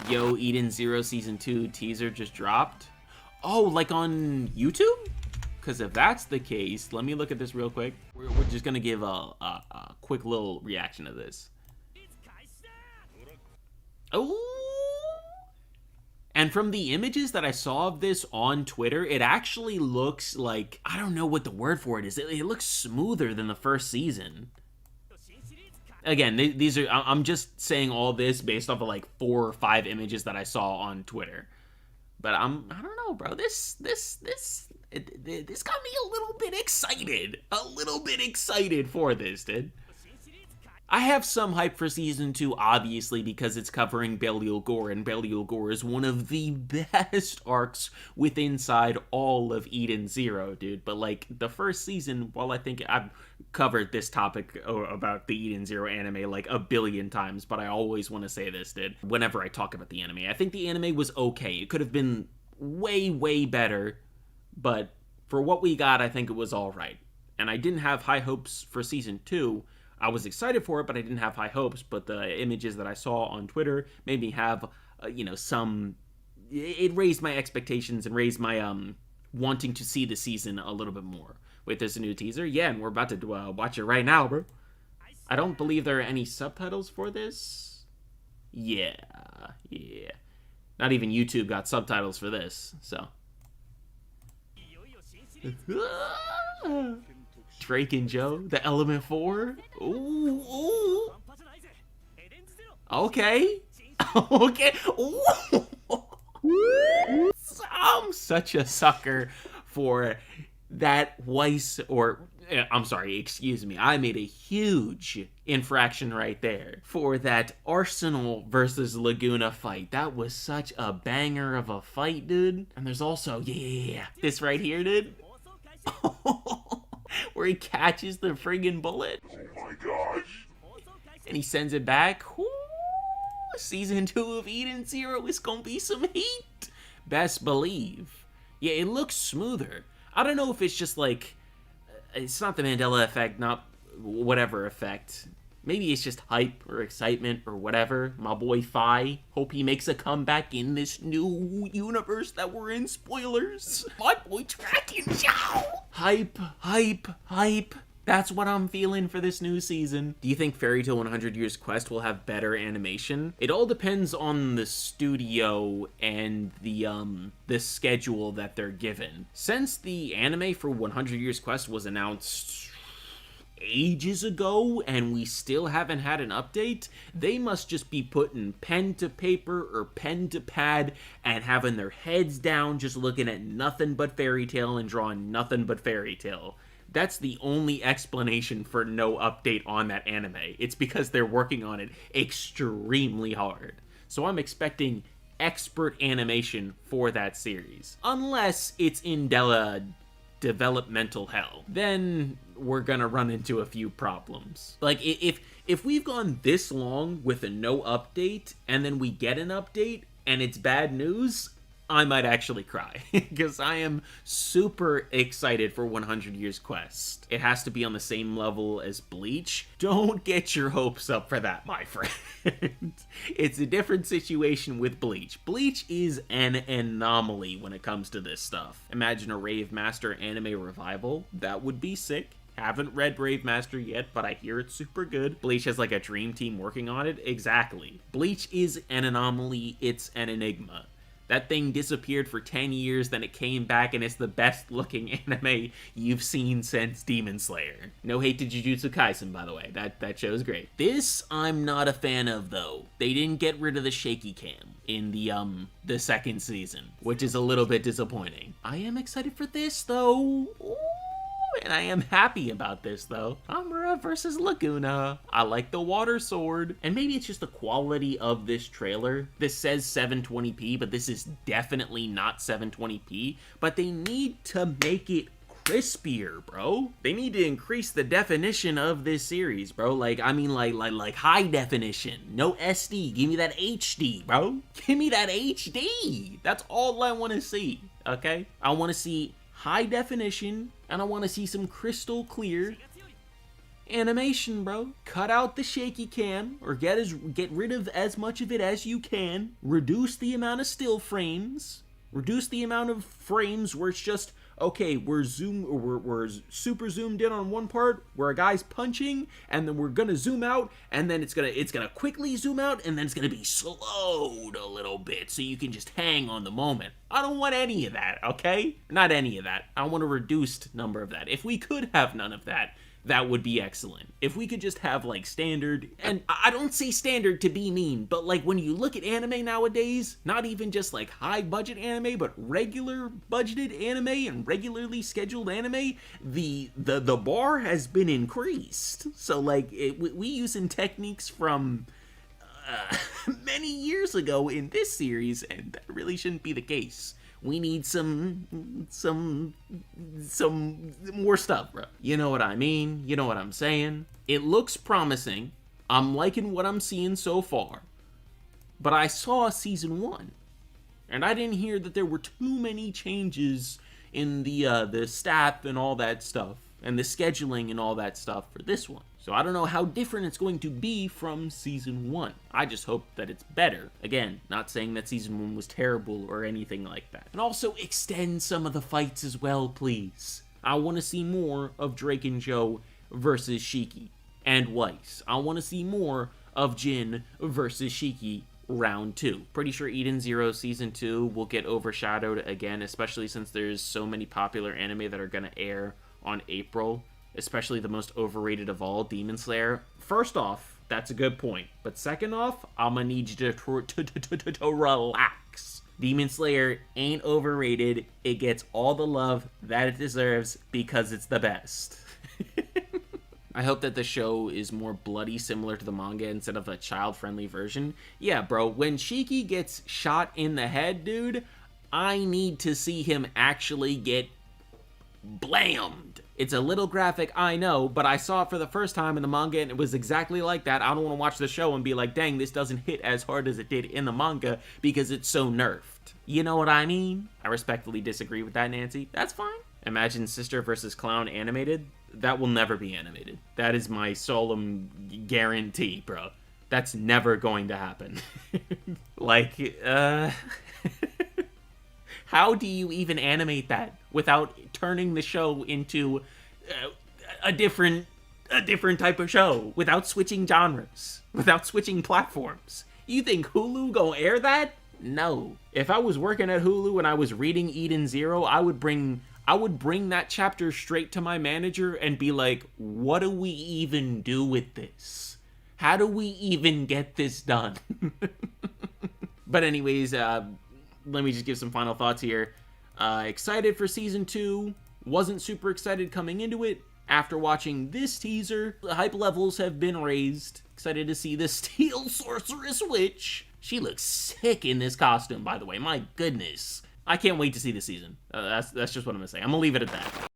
Yo, Eden Zero Season 2 teaser just dropped. Oh, like on YouTube? Because if that's the case, let me look at this real quick. We're just gonna give a quick little reaction to this. Oh! And from the images that I saw of this on Twitter, it actually looks like, I don't know what the word for it is. It looks smoother than the first season. Again, these are, I'm just saying all this based off of like 4 or 5 images that I saw on Twitter. But I don't know, bro. This got me a little bit excited. A little bit excited for this, dude. I have some hype for Season 2, obviously, because it's covering Belial Gore, and Belial Gore is one of the best arcs inside all of Eden Zero, dude. But, like, the first season, while I think I've covered this topic about the Eden Zero anime, like, a billion times, but I always want to say this, dude, whenever I talk about the anime. I think the anime was okay. It could have been way, way better, but for what we got, I think it was alright. And I didn't have high hopes for Season 2, I was excited for it, but I didn't have high hopes. But the images that I saw on Twitter made me have, some... It raised my expectations and raised my wanting to see the season a little bit more. Wait, there's a new teaser? Yeah, and we're about to watch it right now, bro. I don't believe there are any subtitles for this. Yeah. Not even YouTube got subtitles for this, so... Drake and Joe, the Element 4. Ooh. Okay. Ooh. I'm such a sucker for that Weiss, or I'm sorry, excuse me. I made a huge infraction right there for that Arsenal versus Laguna fight. That was such a banger of a fight, dude. And there's also, this right here, dude. Where he catches the friggin' bullet. Oh my gosh. And he sends it back. Ooh, Season 2 of Eden Zero is gonna be some heat. Best believe. Yeah, it looks smoother. I don't know if it's just like, it's not the Mandela effect, not whatever effect. Maybe it's just hype or excitement or whatever. My boy Fi, hope he makes a comeback in this new universe that we're in. Spoilers. My boy Dragon Show. Hype. That's what I'm feeling for this new season. Do you think Fairy Tail 100 Years Quest will have better animation? It all depends on the studio and the schedule that they're given. Since the anime for 100 Years Quest was announced ages ago and we still haven't had an update, they must just be putting pen to paper or pen to pad and having their heads down just looking at nothing but Fairy Tail and drawing nothing but Fairy Tail. That's the only explanation for no update on that anime. It's because they're working on it extremely hard. So I'm expecting expert animation for that series. Unless it's in developmental hell, then we're gonna run into a few problems. Like, if we've gone this long with a no update and then we get an update and it's bad news, I might actually cry because I am super excited for 100 Years Quest. It has to be on the same level as Bleach. Don't get your hopes up for that, my friend. It's a different situation with Bleach. Bleach is an anomaly when it comes to this stuff. Imagine a Rave Master anime revival. That would be sick. Haven't read Brave Master yet, but I hear it's super good. Bleach has like a dream team working on it. Exactly. Bleach is an anomaly. It's an enigma. That thing disappeared for 10 years, then it came back, and it's the best looking anime you've seen since Demon Slayer. No hate to Jujutsu Kaisen, by the way. That show's great. This, I'm not a fan of, though. They didn't get rid of the shaky cam in the second season, which is a little bit disappointing. I am excited for this, though. Ooh. And I am happy about this, though. Amura versus Laguna. I like the water sword. And maybe it's just the quality of this trailer. This says 720p, but this is definitely not 720p. But they need to make it crispier, bro. They need to increase the definition of this series, bro. Like, I mean, like high definition. No SD. Give me that HD, bro. Give me that HD. That's all I want to see, okay? I want to see high definition, and I want to see some crystal clear animation, bro. Cut out the shaky cam, or get rid of as much of it as you can. Reduce the amount of still frames. Reduce the amount of frames where it's just, okay, we're super zoomed in on one part where a guy's punching, and then we're gonna zoom out, and then it's gonna quickly zoom out, and then it's gonna be slowed a little bit so you can just hang on the moment. I don't want any of that, okay? Not any of that. I want a reduced number of that. If we could have none of that, that would be excellent. If we could just have, like, standard, and I don't say standard to be mean, but, like, when you look at anime nowadays, not even just, like, high-budget anime, but regular budgeted anime and regularly scheduled anime, the bar has been increased. So, like, we using techniques from many years ago in this series, and that really shouldn't be the case. We need some more stuff, bro. You know what I mean? You know what I'm saying? It looks promising. I'm liking what I'm seeing so far. But I saw season 1, and I didn't hear that there were too many changes in the staff and all that stuff, and the scheduling and all that stuff for this one. So I don't know how different it's going to be from season 1. I just hope that it's better. Again, not saying that season 1 was terrible or anything like that. And also extend some of the fights as well, please. I want to see more of Drake and Joe versus Shiki and Weiss. I want to see more of Jin versus Shiki round 2. Pretty sure Eden Zero season 2 will get overshadowed again, especially since there's so many popular anime that are going to air on April. Especially the most overrated of all, Demon Slayer. First off, that's a good point. But second off, I'm gonna need you to relax. Demon Slayer ain't overrated. It gets all the love that it deserves because it's the best. I hope that the show is more bloody, similar to the manga, instead of a child-friendly version. Yeah, bro, when Shiki gets shot in the head, dude, I need to see him actually get blammed. It's a little graphic, I know, but I saw it for the first time in the manga and it was exactly like that. I don't want to watch the show and be like, dang, this doesn't hit as hard as it did in the manga because it's so nerfed. You know what I mean? I respectfully disagree with that, Nancy. That's fine. Imagine Sister versus Clown animated. That will never be animated. That is my solemn guarantee, bro. That's never going to happen. How do you even animate that without turning the show into a different type of show, without switching genres, without switching platforms? You think Hulu gonna air that? No. If I was working at Hulu and I was reading Eden Zero, I would bring that chapter straight to my manager and be like, what do we even do with this? How do we even get this done? But anyways, let me just give some final thoughts here. Excited for season 2. Wasn't super excited coming into it. After watching this teaser, the hype levels have been raised. Excited to see the Steel Sorceress Witch. She looks sick in this costume, by the way. My goodness. I can't wait to see this season. That's just what I'm gonna say. I'm gonna leave it at that.